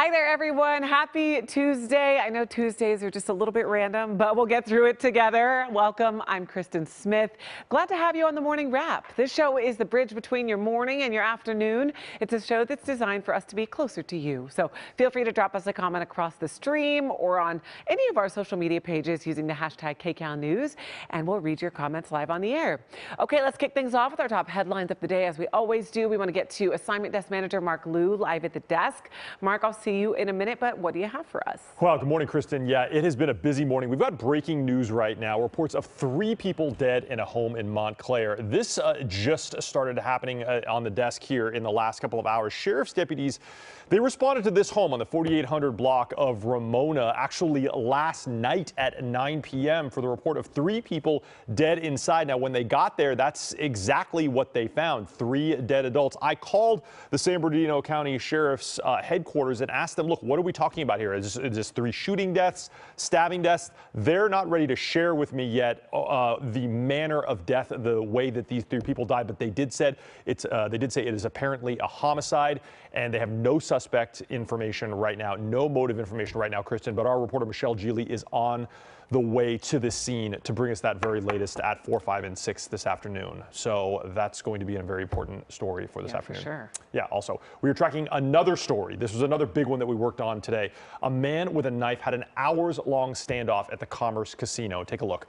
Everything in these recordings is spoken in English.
Hi there, everyone. Happy Tuesday. I know Tuesdays are just a little bit random, but we'll get through it together. Welcome. I'm Kristen Smith. Glad to have you on the Morning Wrap. This show is the bridge between your morning and your afternoon. It's a show that's designed for us to be closer to you. So feel free to drop us a comment across the stream or on any of our social media pages using the hashtag KCalNews, and we'll read your comments live on the air. Okay, let's kick things off with our top headlines of the day. As we always do, we want to get to Assignment Desk Manager Mark Liu live at the desk. Mark, I'll see you in a minute, but what do you have for us? Well, good morning, Kristen. Yeah, it has been a busy morning. We've got breaking news right now. Reports of 3 people dead in a home in Montclair. This just started happening on the desk here in the last couple of hours. Sheriff's deputies, they responded to this home on the 4800 block of Ramona actually last night at 9 p.m. for the report of 3 people dead inside. Now, when they got there, that's exactly what they found, 3 dead adults. I called the San Bernardino County Sheriff's headquarters and asked them, look, what are we talking about here? Is this 3 shooting deaths, stabbing deaths? They're not ready to share with me yet the manner of death, the way that these 3 people died, but they did say it is apparently a homicide, and they have no suspect information right now, no motive information right now, Kristen. But our reporter Michelle Geely is on the way to the scene to bring us that very latest at 4, 5, and 6 this afternoon. So that's going to be a very important story for this afternoon. For sure. Yeah, also, we are tracking another story. This was another big one that we worked on today. A man with a knife had an hours-long standoff at the Commerce Casino. Take a look.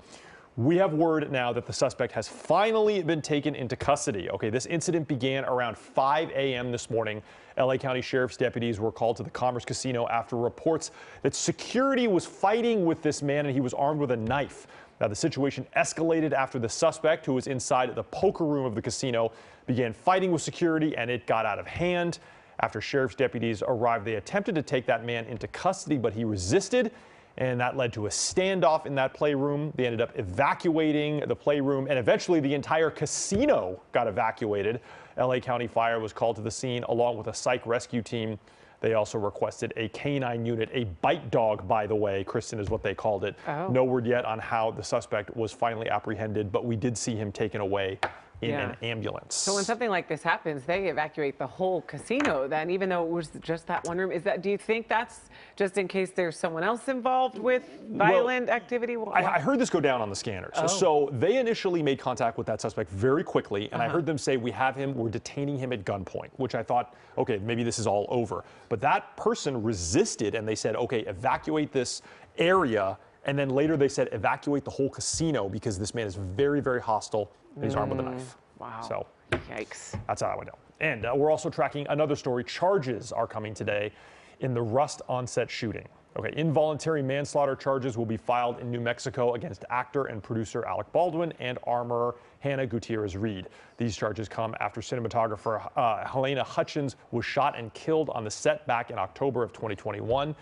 We have word now that the suspect has finally been taken into custody. Okay, this incident began around 5 a.m. this morning. LA County Sheriff's deputies were called to the Commerce Casino after reports that security was fighting with this man and he was armed with a knife. Now, the situation escalated after the suspect, who was inside the poker room of the casino, began fighting with security, and it got out of hand. After sheriff's deputies arrived, they attempted to take that man into custody, but he resisted, and that led to a standoff in that playroom. They ended up evacuating the playroom, and eventually the entire casino got evacuated. LA County Fire was called to the scene along with a psych rescue team. They also requested a canine unit, a bite dog, by the way. Kristen is what they called it. Oh. No word yet on how the suspect was finally apprehended, but we did see him taken away in an ambulance. So when something like this happens, they evacuate the whole casino then, even though it was just that one room. Do you think that's just in case there's someone else involved with violent activity? I heard this go down on the scanners. Oh. So they initially made contact with that suspect very quickly, and I heard them say, we have him, we're detaining him at gunpoint, which I thought, okay, maybe this is all over. But that person resisted, and they said, okay, evacuate this area. And then later they said, evacuate the whole casino because this man is very, very hostile. And he's armed with a knife. Wow. So yikes. that's how I would know. And we're also tracking another story. Charges are coming today in the Rust Onset shooting. Okay, involuntary manslaughter charges will be filed in New Mexico against actor and producer Alec Baldwin and armorer Hannah Gutierrez-Reed. These charges come after cinematographer Helena Hutchins was shot and killed on the set back in October of 2021.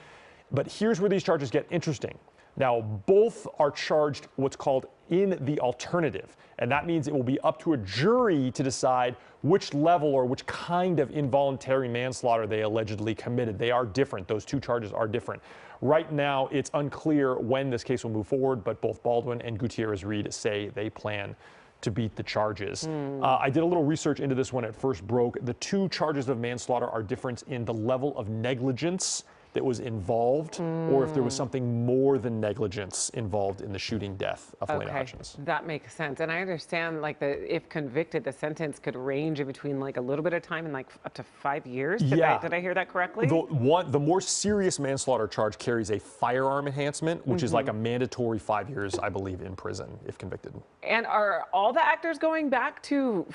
But here's where these charges get interesting. Now, both are charged what's called in the alternative, and that means it will be up to a jury to decide which level or which kind of involuntary manslaughter they allegedly committed. They are different. Those 2 charges are different. Right now, it's unclear when this case will move forward, but both Baldwin and Gutierrez-Reed say they plan to beat the charges. I did a little research into this when it first broke. The 2 charges of manslaughter are different in the level of negligence that was involved, or if there was something more than negligence involved in the shooting death of Helena Hutchins. That makes sense. And I understand, like, if convicted, the sentence could range in between like a little bit of time and like up to 5 years. Did I hear that correctly? The more serious manslaughter charge carries a firearm enhancement, which is like a mandatory 5 years, I believe, in prison if convicted. And are all the actors going back to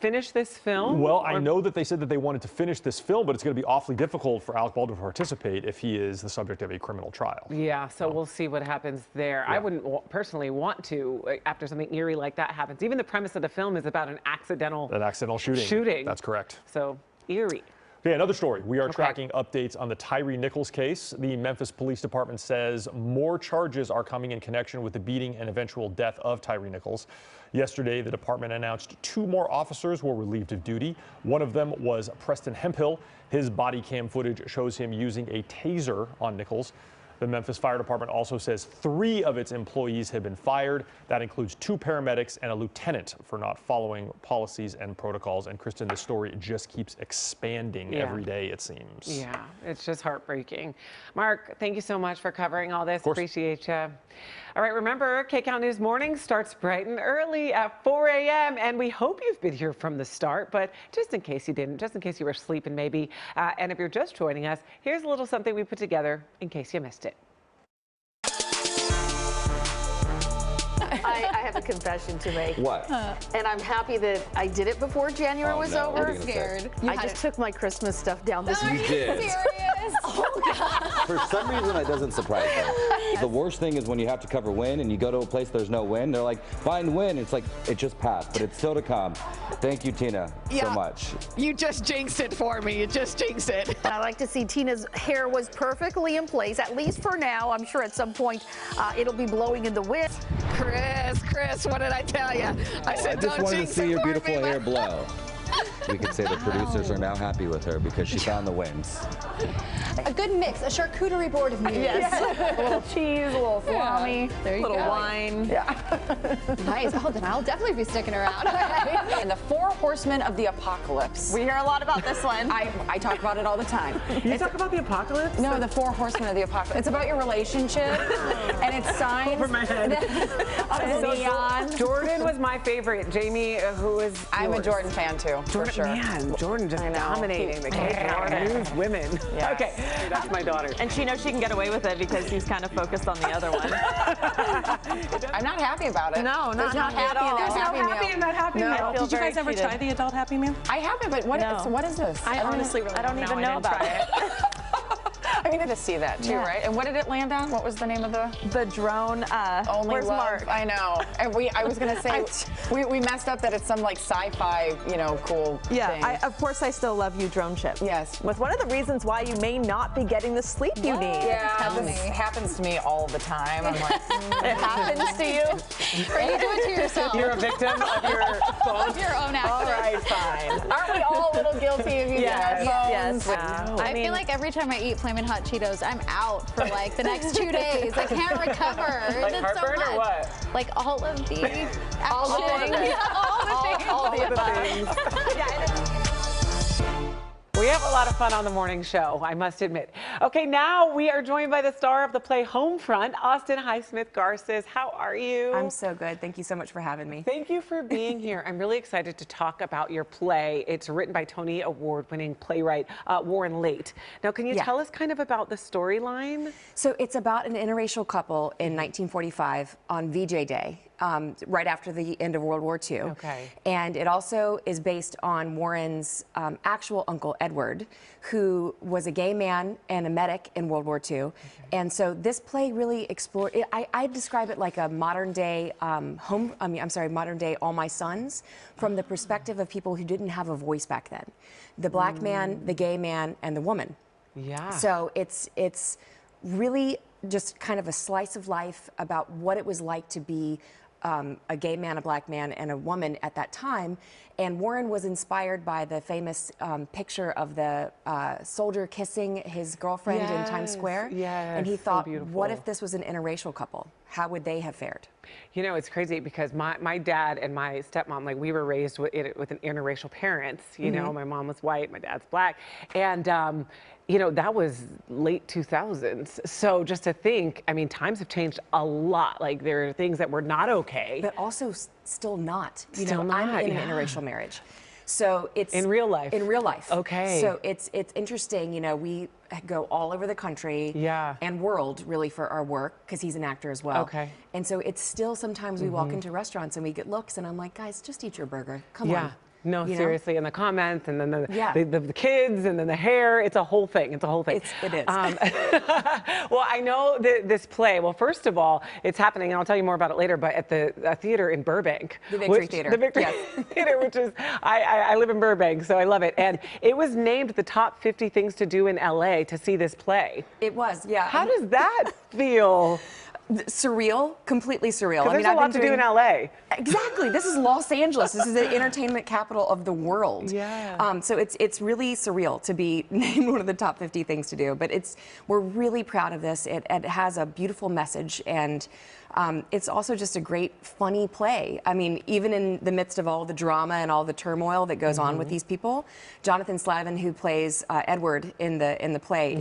finish this film? Well, I know that they said that they wanted to finish this film, but it's going to be awfully difficult for Alec Baldwin to participate if he is the subject of a criminal trial. Yeah, so we'll see what happens there. Yeah. I wouldn't personally want to, after something eerie like that happens. Even the premise of the film is about an accidental shooting. That's correct. So eerie. Okay, another story. We are tracking updates on the Tyree Nichols case. The Memphis Police Department says more charges are coming in connection with the beating and eventual death of Tyree Nichols. Yesterday, the department announced 2 more officers were relieved of duty. One of them was Preston Hemphill. His body cam footage shows him using a taser on Nichols. The Memphis Fire Department also says 3 of its employees have been fired. That includes 2 paramedics and a lieutenant for not following policies and protocols. And Kristen, this story just keeps expanding every day, it seems. Yeah, it's just heartbreaking. Mark, thank you so much for covering all this. Appreciate you. All right, remember, KCAL News Morning starts bright and early at 4 a.m. And we hope you've been here from the start, but just in case you didn't, just in case you were sleeping maybe, and if you're just joining us, here's a little something we put together in case you missed it. I have a confession to make. What? And I'm happy that I did it before January was over. I'm scared. I just took my Christmas stuff down this week. You did. Serious? Oh, God. For some reason, that doesn't surprise me. The worst thing is when you have to cover wind and you go to a place there's no wind. They're like, find wind. It's like, it just passed, but it's still to come. Thank you, Tina, so much. You just jinxed it for me. You just jinxed it. I like to see Tina's hair was perfectly in place, at least for now. I'm sure at some point it'll be blowing in the wind. Chris, what did I tell you? I said, I just don't wanted to jinx see it your for beautiful me, hair blow. We could say the producers are now happy with her because she found the winds. A good mix, a charcuterie board of news. Yes. A little cheese, a little salami, There you a little go. wine. Nice. Oh, then I'll definitely be sticking around. And the 4 horsemen of the apocalypse. We hear a lot about this one. I talk about it all the time. You talk about the apocalypse? No, the 4 horsemen of the apocalypse. It's about your relationship, and it's signs. Over my head. Of neon. Jordan was my favorite. Jamie, who was I'm a yours? Jordan fan too, for sure. Man, Jordan just dominating the KCAL News women. Yes. Okay, that's my daughter. And she knows she can get away with it because he's kind of focused on the other one. I'm not happy about it. No, There's no happy at all. in that There's no happy happy meal. in that happy meal. I feel Did you very guys ever cheated. try the adult Happy Meal? I haven't, but what, No. what is this? I honestly really don't know about it. I needed to see that too, right? And what did it land on? What was the name of The drone, Only where's Love? Mark? I know. And I was gonna say, we messed up that it's some like sci-fi, cool thing. Of course I still love you, drone ship. Yes. With one of the reasons why you may not be getting the sleep you need. Yeah, this happens to me all the time. I'm like, It happens to you. Or you do it to yourself. You're a victim of your phone. Of your own action. All right, fine. aren't we all a little guilty of using our phones? Yes. I feel like every time I eat Flamin' Hot Cheetos, I'm out for like the next 2 days. I can't recover. Like It's heartburn so much. or what? Like all of the action. All the things. All the things. All the things. We have a lot of fun on the morning show, I must admit. Okay, now we are joined by the star of the play Homefront, Austin Highsmith Garces. How are you? I'm so good. Thank you so much for having me. Thank you for being here. I'm really excited to talk about your play. It's written by Tony Award-winning playwright Warren Leight. Now, can you tell us kind of about the storyline? So it's about an interracial couple in 1945 on VJ Day, right after the end of World War II. Okay. And it also is based on Warren's actual uncle, Edward, who was a gay man and a medic in World War II. And so this play really explored, I describe it like a modern day modern day All My Sons, from the perspective of people who didn't have a voice back then. The black man, the gay man, and the woman. Yeah. So it's really just kind of a slice of life about what it was like to be a gay man, a black man, and a woman at that time. And Warren was inspired by the famous picture of the soldier kissing his girlfriend in Times Square. Yes, and he so thought, beautiful. what if this was an interracial couple? How would they have fared? You know, it's crazy because my dad and my stepmom, like, we were raised with an interracial parents. You know, my mom was white, my dad's black. And, you know, that was late 2000s. So just to think, I mean, times have changed a lot. Like, there are things that were not okay. But also still not. You Still know, I'm not, in yeah. an interracial marriage. So it's In real life? In real life. Okay. So it's interesting, you know, we go all over the country and world really for our work, because he's an actor as well. Okay. And so it's still sometimes we walk into restaurants and we get looks and I'm like, guys, just eat your burger. Come on. No, You know? seriously, and the comments, and then Yeah. the kids, and then the hair. It's a whole thing. It's a whole thing. It is. Well, I know this play. Well, first of all, it's happening, and I'll tell you more about it later. But at the theater in Burbank, The Victory Theater. the Victory Theater, which is I live in Burbank, so I love it. And it was named the top 50 things to do in LA to see this play. It was, yeah. How does that feel? Surreal, completely surreal. There's a lot to do in LA. Exactly. This is Los Angeles. This is the entertainment capital of the world. Yeah. So it's really surreal to be named one of the top 50 things to do. But we're really proud of this. It has a beautiful message, and it's also just a great, funny play. I mean, even in the midst of all the drama and all the turmoil that goes on with these people, Jonathan Slavin, who plays Edward in the play,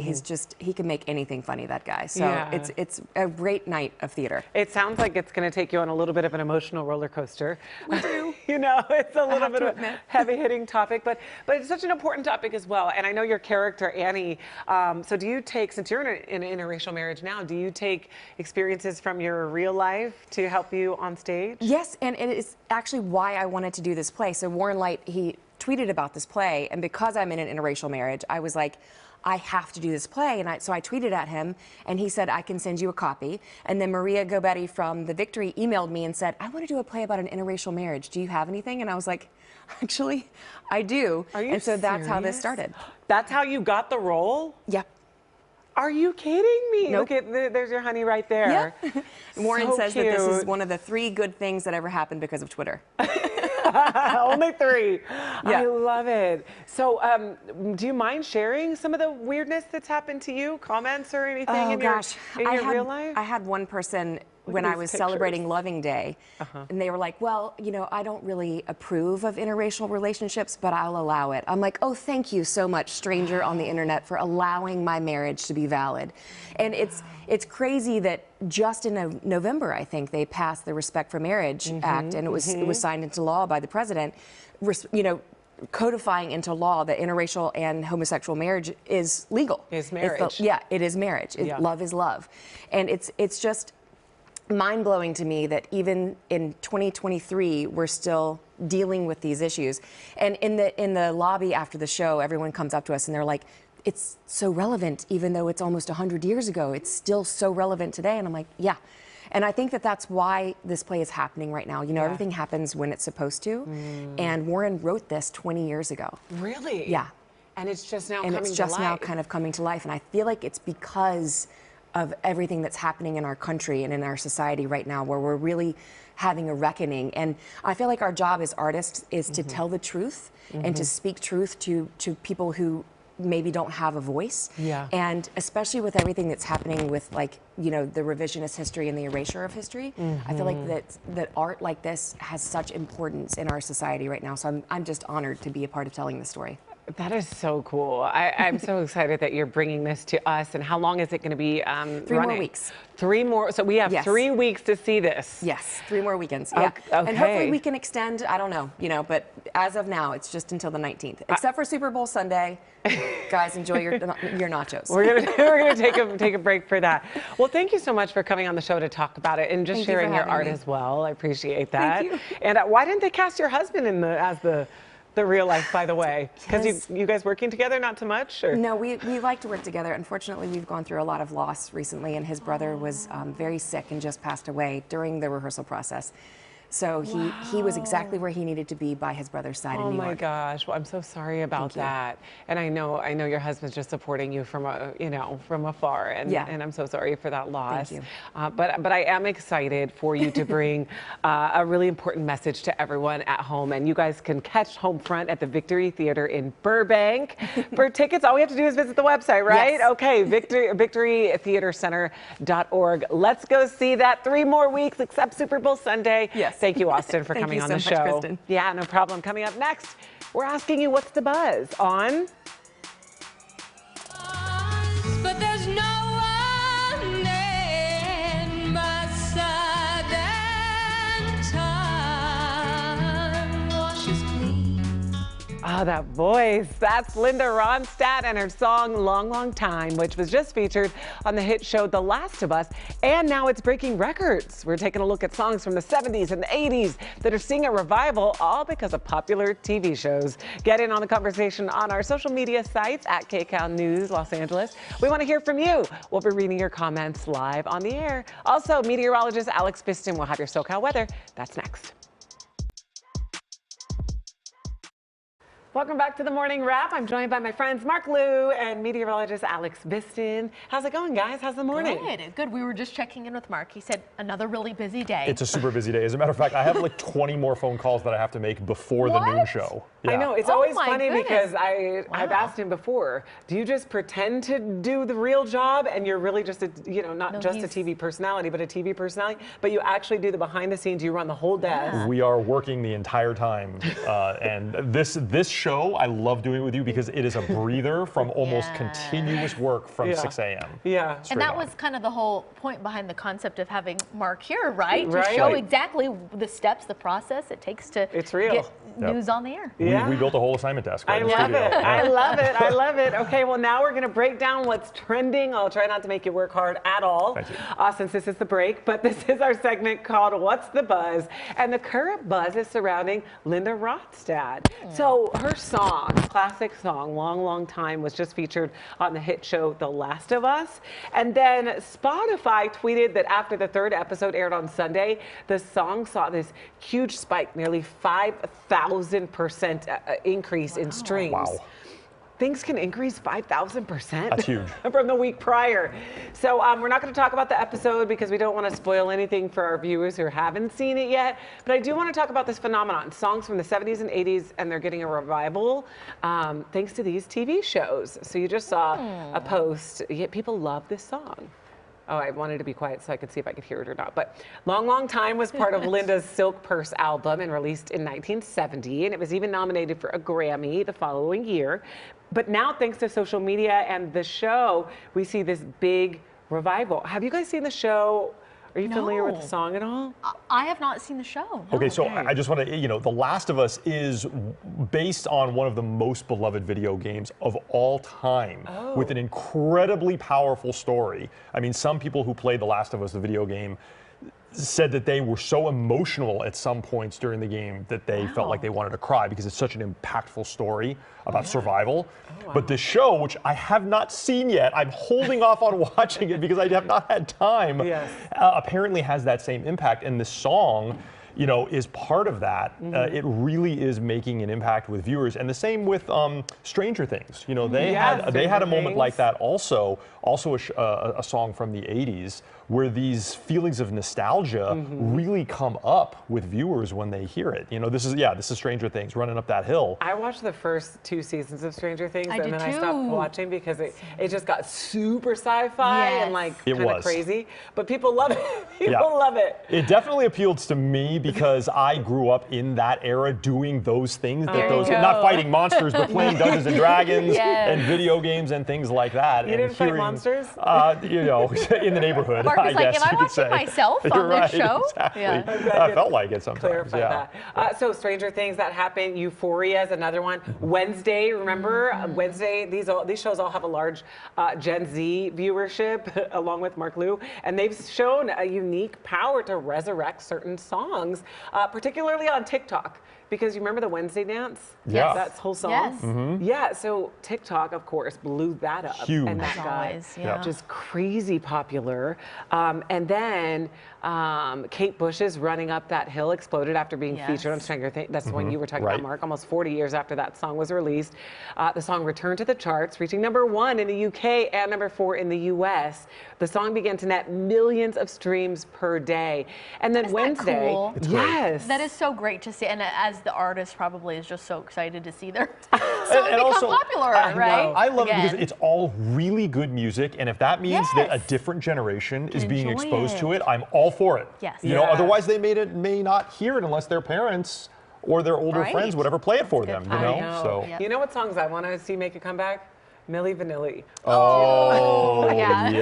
he can make anything funny, that guy. So it's a great night of theater. It sounds like it's going to take you on a little bit of an emotional roller coaster. We do. You know, it's a little bit of a heavy-hitting topic, but it's such an important topic as well. And I know your character, Annie, so do you take, since you're in an interracial marriage now, do you take experiences from your real life to help you on stage? Yes, and it is actually why I wanted to do this play. So Warren Light, he tweeted about this play, and because I'm in an interracial marriage, I was like, I have to do this play. And so I tweeted at him, and he said, I can send you a copy. And then Maria Gobetti from The Victory emailed me and said, I want to do a play about an interracial marriage. Do you have anything? And I was like, actually, I do. Are you And so that's how this serious? started. That's how you got the role? Yep. Are you kidding me? Nope. Look at, there's your honey right there. Yeah. Warren says that this is one of the 3 good things that ever happened because of Twitter. Only 3. Yeah. I love it. So, do you mind sharing some of the weirdness that's happened to you? Comments or anything in your real life? I had one person when I was celebrating Loving Day, and they were like, well, you know, I don't really approve of interracial relationships, but I'll allow it. I'm like, oh, thank you so much, stranger on the internet, for allowing my marriage to be valid. And it's crazy that just in November, I think, they passed the Respect for Marriage Act, and it was signed into law by the president, you know, codifying into law that interracial and homosexual marriage is legal. Is marriage. It is marriage. Love is love. And it's just mind-blowing to me that even in 2023 we're still dealing with these issues. And in the lobby after the show, everyone comes up to us and they're like, it's so relevant, even though it's almost 100 years ago, it's still so relevant today. And I'm like, yeah. And I think that that's why this play is happening right now. You know, everything happens when it's supposed to. And Warren wrote this 20 years ago. Really? Yeah. And it's just now and coming it's just to life. now kind of coming to life. And I feel like it's because of everything that's happening in our country and in our society right now, where we're really having a reckoning. And I feel like our job as artists is to tell the truth and to speak truth to people who maybe don't have a voice. Yeah. And especially with everything that's happening with, like, you know, the revisionist history and the erasure of history, I feel like that art like this has such importance in our society right now. So I'm just honored to be a part of telling this story. That is so cool. I'm so excited that you're bringing this to us. And how long is it going to be 3 more weeks. 3 more. So we have 3 weeks to see this. Yes, 3 more weekends. Yeah. Okay. And hopefully we can extend, I don't know, you know, but as of now, it's just until the 19th. Except for Super Bowl Sunday. Guys, enjoy your nachos. We're gonna take a break for that. Well, thank you so much for coming on the show to talk about it and just sharing your art as well. I appreciate that. Thank you. And why didn't they cast your husband as the real life, by the way? Because you guys working together not too much? Or? No, we like to work together. Unfortunately, we've gone through a lot of loss recently, and his brother was very sick and just passed away during the rehearsal process. So he was exactly where he needed to be by his brother's side in New York. Oh my gosh! Well, I'm so sorry about that. And I know your husband's just supporting you from from afar. And and I'm so sorry for that loss. Thank you. But I am excited for you to bring a really important message to everyone at home. And you guys can catch Homefront at the Victory Theater in Burbank. For tickets, all we have to do is visit the website, right? Yes. Okay, victorytheatercenter.org. Let's go see that. 3 more weeks except Super Bowl Sunday. Yes. Thank you, Austin, for coming on the show. Thank you so much, Kristen. Yeah, no problem. Coming up next, we're asking you what's the buzz on. But there's no one in my side and time washes clean. Oh, that voice. That's Linda Ronstadt and her song Long, Long Time, which was just featured on the hit show The Last of Us. And now it's breaking records. We're taking a look at songs from the 70s and the 80s that are seeing a revival, all because of popular TV shows. Get in on the conversation on our social media sites at KCAL News Los Angeles. We want to hear from you. We'll be reading your comments live on the air. Also, meteorologist Alex Piston will have your SoCal weather. That's next. Welcome back to the Morning Wrap. I'm joined by my friends Mark Liu and meteorologist Alex Biston. How's it going, guys? How's the morning? Good, good. We were just checking in with Mark. He said another really busy day. It's a super busy day. As a matter of fact, I have like 20 more phone calls that I have to make before the noon show. I know, it's always funny because I've asked him before, do you just pretend to do the real job and you're really just a, not just a TV personality, but a TV personality, but you actually do the behind the scenes, you run the whole desk. We are working the entire time. And this show, I love doing it with you because it is a breather from almost continuous work from 6 a.m. Yeah. And that was kind of the whole point behind the concept of having Mark here, right? To show exactly the steps, the process it takes to get news on the air. We built a whole assignment desk. Right I love it. I love it. I love it. Okay, well, now we're going to break down what's trending. I'll try not to make you work hard at all, since this is the break. But this is our segment called What's the Buzz? And the current buzz is surrounding Linda Ronstadt. So her song, classic song, Long, Long Time, was just featured on the hit show The Last of Us. And then Spotify tweeted that after the third episode aired on Sunday, the song saw this huge spike, nearly 5,000% increase in streams. Wow. Things can increase 5,000%. That's huge. From the week prior. So we're not going to talk about the episode because we don't want to spoil anything for our viewers who haven't seen it yet. But I do want to talk about this phenomenon. Songs from the 70s and 80s, and they're getting a revival thanks to these TV shows. So you just saw a post. People love this song. Oh, I wanted to be quiet so I could see if I could hear it or not. But Long, Long Time was part of Linda's Silk Purse album and released in 1970. And it was even nominated for a Grammy the following year. But now, thanks to social media and the show, we see this big revival. Have you guys seen the show? Are you familiar with the song at all? I have not seen the show. Okay, so I just want to, The Last of Us is based on one of the most beloved video games of all time, with an incredibly powerful story. I mean, some people who played The Last of Us, the video game, said that they were so emotional at some points during the game that they felt like they wanted to cry because it's such an impactful story about survival. But the show, which I have not seen yet, I'm holding off on watching it because I have not had time, apparently has that same impact. And the song, is part of that. It really is making an impact with viewers, and the same with Stranger Things. They had a moment like that also a song from the 80s where these feelings of nostalgia really come up with viewers when they hear it. This is Stranger Things running up that hill. I watched the first 2 seasons of Stranger Things, and then I stopped watching because it just got super sci-fi and kind of crazy. But people love it. People love it. It definitely appealed to me because I grew up in that era doing those things, not fighting monsters, but playing Dungeons and Dragons and video games and things like that. You didn't fight monsters? In the neighborhood. Mark is like, am I watching myself on this show? Exactly. I felt like it sometimes. Clarify that. So Stranger Things, that happened. Euphoria is another one. Wednesday, remember? Wednesday, these shows all have a large Gen Z viewership, along with Mark Liu, and they've shown a unique power to resurrect certain songs, particularly on TikTok. Because you remember the Wednesday dance? Yeah. That whole song? Yeah, so TikTok, of course, blew that up. Huge. And that got just crazy popular. And then Kate Bush's Running Up That Hill exploded after being featured on Stranger Things. That's the one you were talking about, Mark. Almost 40 years after that song was released. The song returned to the charts, reaching #1 in the UK and #4 in the US. The song began to net millions of streams per day. And then Wednesday. Cool? Yes. That is so great to see. And as the artist probably is just so excited to see their song become popular, right? I love it because it's all really good music, and if that means that a different generation is being exposed to it, I'm all for it. Yes. Otherwise they may not hear it unless their parents or their older friends would ever play it for them. So you know what songs I want to see make a comeback? Milli Vanilli. Oh, yes.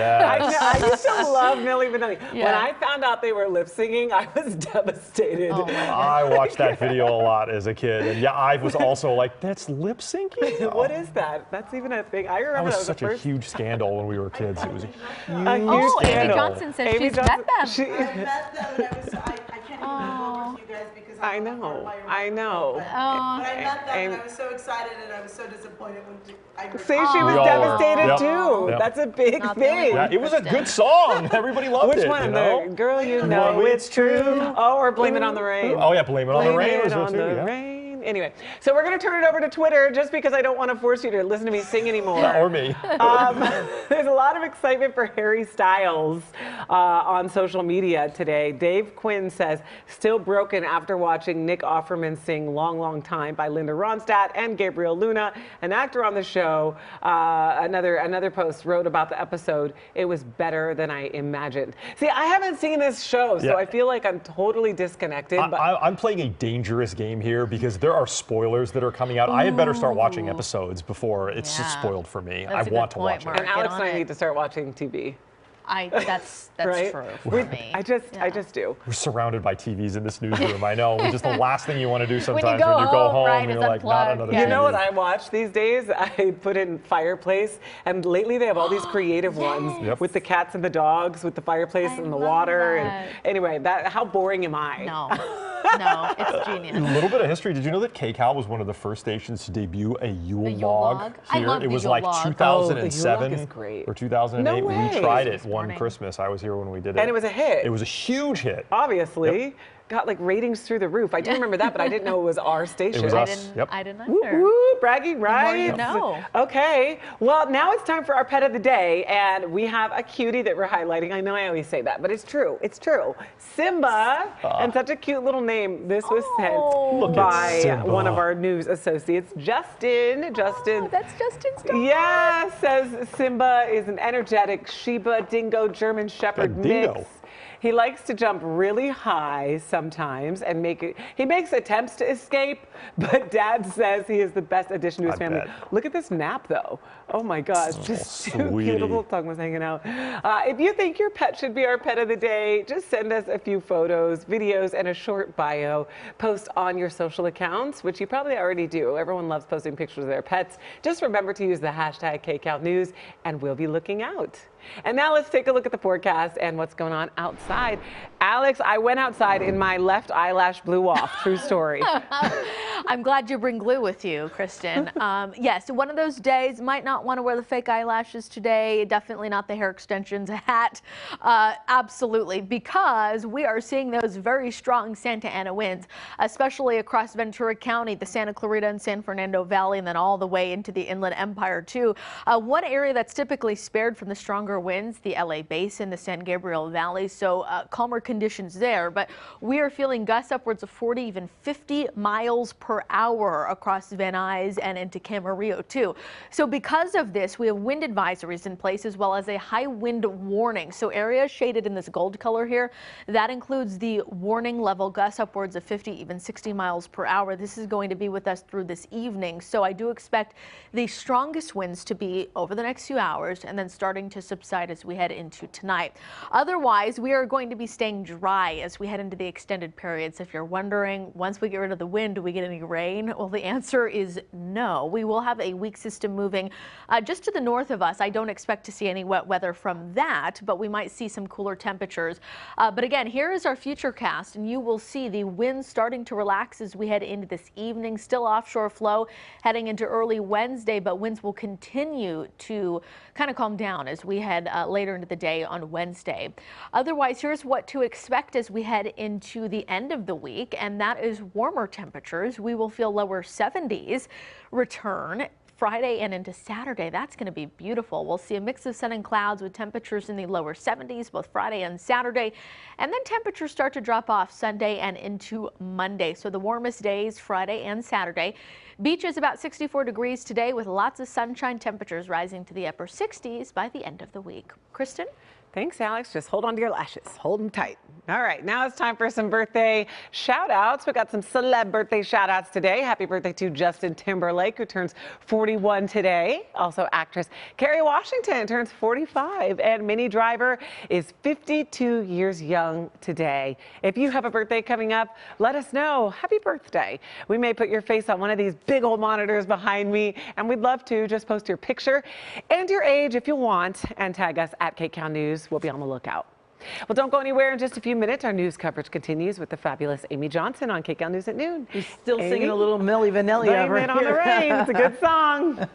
I used to love Milli Vanilli. When I found out they were lip singing, I was devastated. I watched that video a lot as a kid, and I was also like, "That's lip syncing? What is that? That's even a thing." I remember that was such a huge scandal when we were kids. It was a huge scandal. Amy Johnson said she's met them. I met them, and I can't even go with you guys because I know. But I met them, and I was so excited, and I was so disappointed when See, she was devastated too. That's a big thing. Yeah, it was a good song. Everybody loved it. Which one? The Girl You Know It's True. Oh, or Blame It on the Rain. Oh yeah, Blame It on the Rain. Blame It on the Rain. Anyway, so we're going to turn it over to Twitter just because I don't want to force you to listen to me sing anymore. Or me. There's a lot of excitement for Harry Styles on social media today. Dave Quinn says, still broken after watching Nick Offerman sing Long, Long Time by Linda Ronstadt and Gabriel Luna, an actor on the show. Another post wrote about the episode. It was better than I imagined. See, I haven't seen this show, so I feel like I'm totally disconnected. I'm playing a dangerous game here because there are spoilers that are coming out. I had better start watching episodes before it's just spoiled for me. I want to watch it. And Alex and I need to start watching TV. That's right? true for me. I just do. We're surrounded by TVs in this newsroom. I know. Just the last thing you want to do sometimes when you go home, right, you're like, not another TV. You know what I watch these days? I put in Fireplace, and lately they have all these creative ones with the cats and the dogs, with the fireplace and the water. And anyway, how boring am I? No, it's genius. A little bit of history. Did you know that KCAL was one of the first stations to debut a Yule log I here? love It was Yule like log. 2007 is great. or 2008. No way. We tried it one Christmas. I was here when we did it. And it was a hit. It was a huge hit. Obviously. Got like ratings through the roof. I do remember that, but I didn't know it was our station. It was us. I didn't either. Woo, woo, bragging rights. The more you know. Okay. Well, now it's time for our pet of the day, and we have a cutie that we're highlighting. I know I always say that, but it's true. It's true. Simba, and such a cute little name. This was sent by one of our news associates, Justin. Justin. That's Justin's dog. Yeah, says Simba is an energetic Shiba Dingo German Shepherd mix. He likes to jump really high sometimes and he makes attempts to escape, but Dad says he is the best addition to his family. Look at this nap though. Oh my gosh, just too cute. Little tongue was hanging out. If you think your pet should be our pet of the day, just send us a few photos, videos, and a short bio. Post on your social accounts, which you probably already do. Everyone loves posting pictures of their pets. Just remember to use the hashtag KCALNews, and we'll be looking out. And now let's take a look at the forecast and what's going on outside. Alex, I went outside and my left eyelash blew off. True story. I'm glad you bring glue with you, Kristen. Yes, one of those days. Might not want to wear the fake eyelashes today. Definitely not the hair extensions, a hat. Absolutely, because we are seeing those very strong Santa Ana winds, especially across Ventura County, the Santa Clarita and San Fernando Valley, and then all the way into the Inland Empire too. One area that's typically spared from the stronger winds, the LA Basin, the San Gabriel Valley, so calmer conditions there, but we are feeling gusts upwards of 40, even 50 miles per hour across Van Nuys and into Camarillo too. So because of this, we have wind advisories in place as well as a high wind warning. So areas shaded in this gold color here, that includes the warning level gusts upwards of 50, even 60 miles per hour. This is going to be with us through this evening. So I do expect the strongest winds to be over the next few hours and then starting to subside as we head into tonight. Otherwise, we are going to be staying dry as we head into the extended periods. If you're wondering, once we get rid of the wind, do we get any rain? Well, the answer is no. We will have a weak system moving just to the north of us. I don't expect to see any wet weather from that, but we might see some cooler temperatures. But again, here is our future cast, and you will see the winds starting to relax as we head into this evening. Still offshore flow heading into early Wednesday, but winds will continue to kind of calm down as we head later into the day on Wednesday. Otherwise, here's what to expect as we head into the end of the week, and that is warmer temperatures. We will feel lower 70s return Friday and into Saturday. That's going to be beautiful. We'll see a mix of sun and clouds with temperatures in the lower 70s both Friday and Saturday, and then temperatures start to drop off Sunday and into Monday. So the warmest days Friday and Saturday. Beach is about 64 degrees today with lots of sunshine, temperatures rising to the upper 60s by the end of the week. Kristen? Thanks, Alex. Just hold on to your lashes. Hold them tight. All right, now it's time for some birthday shout outs. We got some celeb birthday shout outs today. Happy birthday to Justin Timberlake, who turns 41 today. Also actress Kerry Washington turns 45, and Minnie Driver is 52 years young today. If you have a birthday coming up, let us know. Happy birthday. We may put your face on one of these big old monitors behind me, and we'd love to just post your picture and your age if you want, and tag us at KCAL News. We'll be on the lookout. Well, don't go anywhere. In just a few minutes, our news coverage continues with the fabulous Amy Johnson on KCAL News at noon. He's still singing a little Milli Vanilli over here. On the Rain. It's a good song.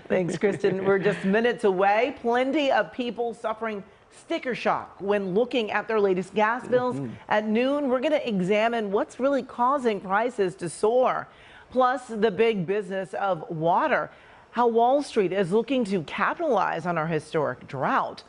Thanks, Kristen. We're just minutes away. Plenty of people suffering sticker shock when looking at their latest gas bills. At noon, we're going to examine what's really causing prices to soar. Plus, the big business of water, how Wall Street is looking to capitalize on our historic drought.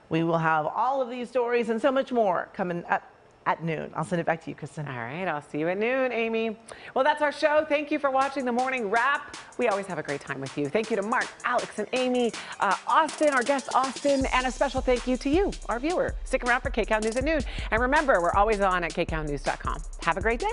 We will have all of these stories and so much more coming up at noon. I'll send it back to you, Kristen. All right, I'll see you at noon, Amy. Well, that's our show. Thank you for watching the Morning Wrap. We always have a great time with you. Thank you to Mark, Alex, and Amy, Austin, our guest Austin, and a special thank you to you, our viewer. Stick around for KCAL News at noon. And remember, we're always on at kcalnews.com. Have a great day.